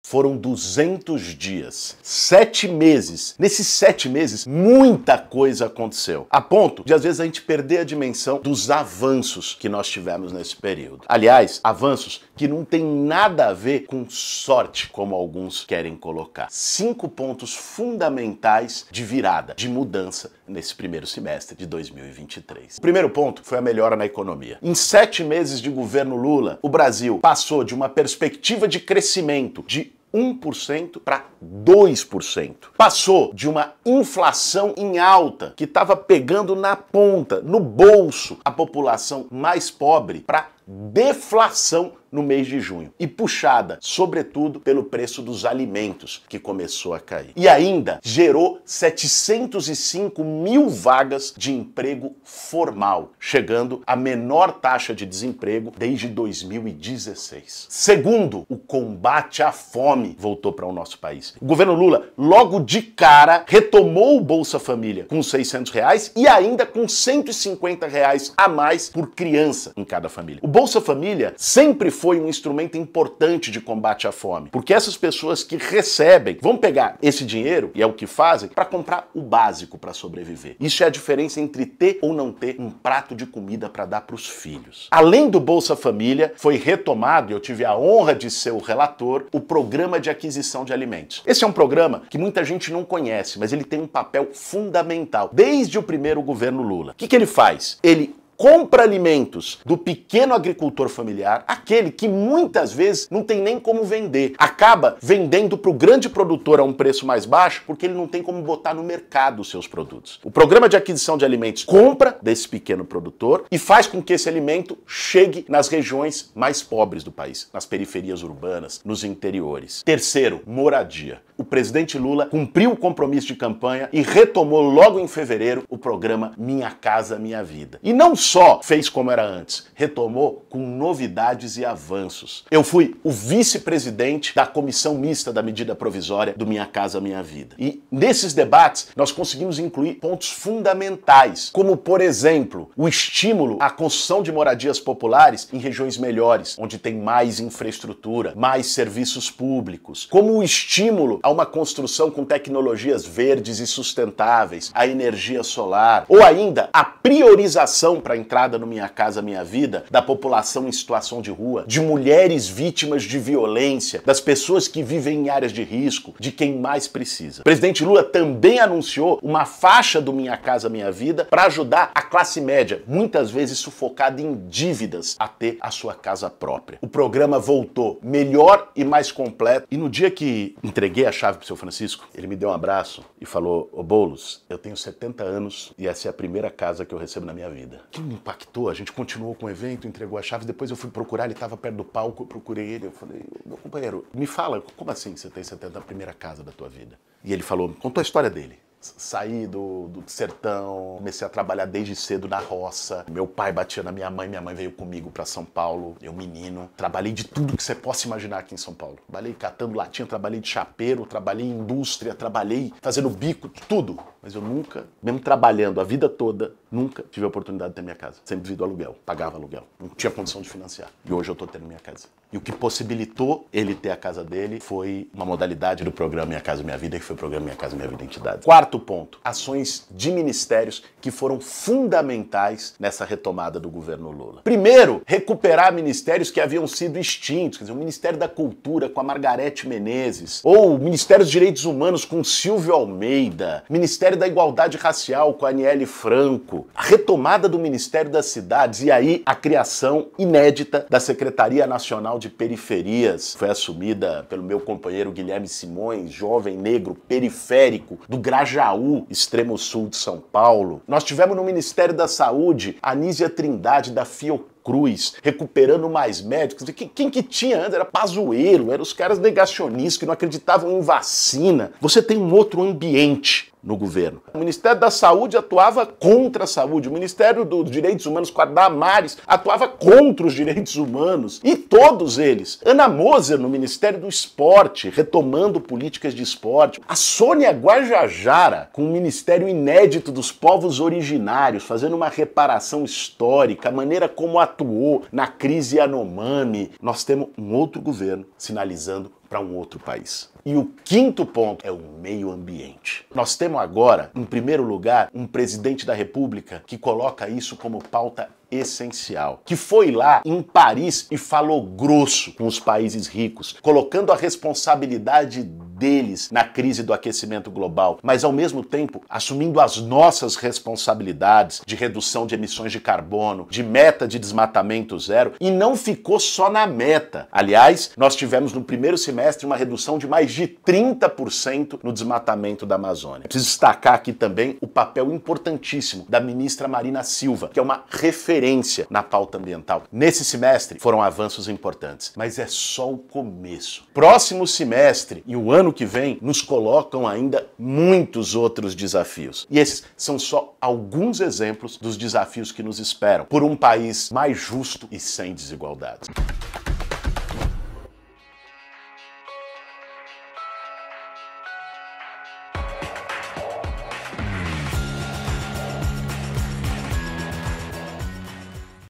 Foram 200 dias, 7 meses. Nesses 7 meses, muita coisa aconteceu. A ponto de, às vezes, a gente perder a dimensão dos avanços que nós tivemos nesse período. Aliás, avanços que não tem nada a ver com sorte, como alguns querem colocar. 5 pontos fundamentais de virada, de mudança, nesse primeiro semestre de 2023. O primeiro ponto foi a melhora na economia. Em 7 meses de governo Lula, o Brasil passou de uma perspectiva de crescimento de 1% para 2%. Passou de uma inflação em alta, que estava pegando na ponta, no bolso, a população mais pobre, para deflação no mês de junho. E puxada, sobretudo, pelo preço dos alimentos, que começou a cair. E ainda gerou 705 mil vagas de emprego formal, chegando à menor taxa de desemprego desde 2016. Segundo, o combate à fome voltou para o nosso país. O governo Lula, logo de cara, retomou o Bolsa Família com R$600 e ainda com R$150 a mais por criança em cada família. O Bolsa Família sempre foi um instrumento importante de combate à fome, porque essas pessoas que recebem vão pegar esse dinheiro, e é o que fazem, para comprar o básico para sobreviver. Isso é a diferença entre ter ou não ter um prato de comida para dar para os filhos. Além do Bolsa Família, foi retomado, e eu tive a honra de ser o relator, o Programa de Aquisição de Alimentos. Esse é um programa que muita gente não conhece, mas ele tem um papel fundamental desde o primeiro governo Lula. O que ele faz? Ele compra alimentos do pequeno agricultor familiar, aquele que muitas vezes não tem nem como vender. Acaba vendendo para o grande produtor a um preço mais baixo porque ele não tem como botar no mercado os seus produtos. O Programa de Aquisição de Alimentos compra desse pequeno produtor e faz com que esse alimento chegue nas regiões mais pobres do país, nas periferias urbanas, nos interiores. Terceiro, moradia. O presidente Lula cumpriu o compromisso de campanha e retomou logo em fevereiro o programa Minha Casa Minha Vida. E não só fez como era antes, retomou com novidades e avanços. Eu fui o vice-presidente da comissão mista da medida provisória do Minha Casa Minha Vida. E nesses debates nós conseguimos incluir pontos fundamentais, como por exemplo, o estímulo à construção de moradias populares em regiões melhores, onde tem mais infraestrutura, mais serviços públicos, como o estímulo a uma construção com tecnologias verdes e sustentáveis, a energia solar, ou ainda a priorização para a entrada no Minha Casa Minha Vida da população em situação de rua, de mulheres vítimas de violência, das pessoas que vivem em áreas de risco, de quem mais precisa. O presidente Lula também anunciou uma faixa do Minha Casa Minha Vida para ajudar a classe média, muitas vezes sufocada em dívidas, a ter a sua casa própria. O programa voltou melhor e mais completo, e no dia que entreguei a chave pro seu Francisco, ele me deu um abraço e falou: ô Boulos, eu tenho 70 anos e essa é a primeira casa que eu recebo na minha vida. Que me impactou, a gente continuou com o evento, entregou a chave, depois eu fui procurar, ele estava perto do palco, eu procurei ele, eu falei: meu companheiro, me fala, como assim você tem 70 a primeira casa da tua vida? E ele falou, contou a história dele. Saí do sertão, comecei a trabalhar desde cedo na roça. Meu pai batia na minha mãe veio comigo pra São Paulo, eu menino. Trabalhei de tudo que você possa imaginar aqui em São Paulo. Trabalhei catando latinha, trabalhei de chapeiro, trabalhei em indústria, trabalhei fazendo bico, tudo. Mas eu nunca, mesmo trabalhando a vida toda, nunca tive a oportunidade de ter minha casa. Sempre vivi do aluguel, pagava aluguel. Não tinha condição de financiar. E hoje eu tô tendo minha casa. E o que possibilitou ele ter a casa dele foi uma modalidade do programa Minha Casa Minha Vida, que foi o programa Minha Casa Minha Vida Entidades. Quarto ponto, ações de ministérios que foram fundamentais nessa retomada do governo Lula. Primeiro, recuperar ministérios que haviam sido extintos, quer dizer, o Ministério da Cultura com a Margarete Menezes, ou o Ministério dos Direitos Humanos com Silvio Almeida, Ministério da Igualdade Racial com a Aniele Franco, a retomada do Ministério das Cidades e aí a criação inédita da Secretaria Nacional de Periferias, foi assumida pelo meu companheiro Guilherme Simões, jovem negro periférico do Grajaú, extremo sul de São Paulo. Nós tivemos no Ministério da Saúde a Anísia Trindade da Fiocruz, recuperando mais médicos. Quem que tinha antes era Pazuello, eram os caras negacionistas que não acreditavam em vacina. Você tem um outro ambiente no governo. O Ministério da Saúde atuava contra a saúde, o Ministério dos Direitos Humanos com a Damares atuava contra os direitos humanos, e todos eles. Ana Moser no Ministério do Esporte, retomando políticas de esporte. A Sônia Guajajara com o Ministério Inédito dos Povos Originários, fazendo uma reparação histórica, a maneira como atuou na crise Yanomami. Nós temos um outro governo sinalizando para um outro país. E o quinto ponto é o meio ambiente. Nós temos agora, em primeiro lugar, um presidente da República que coloca isso como pauta essencial, que foi lá em Paris e falou grosso com os países ricos, colocando a responsabilidade deles na crise do aquecimento global, mas ao mesmo tempo assumindo as nossas responsabilidades de redução de emissões de carbono, de meta de desmatamento zero, e não ficou só na meta. Aliás, nós tivemos no primeiro semestre uma redução de mais de 30% no desmatamento da Amazônia. Preciso destacar aqui também o papel importantíssimo da ministra Marina Silva, que é uma referência na pauta ambiental. Nesse semestre foram avanços importantes, mas é só o começo. Próximo semestre e o ano que vem nos colocam ainda muitos outros desafios. E esses são só alguns exemplos dos desafios que nos esperam por um país mais justo e sem desigualdades.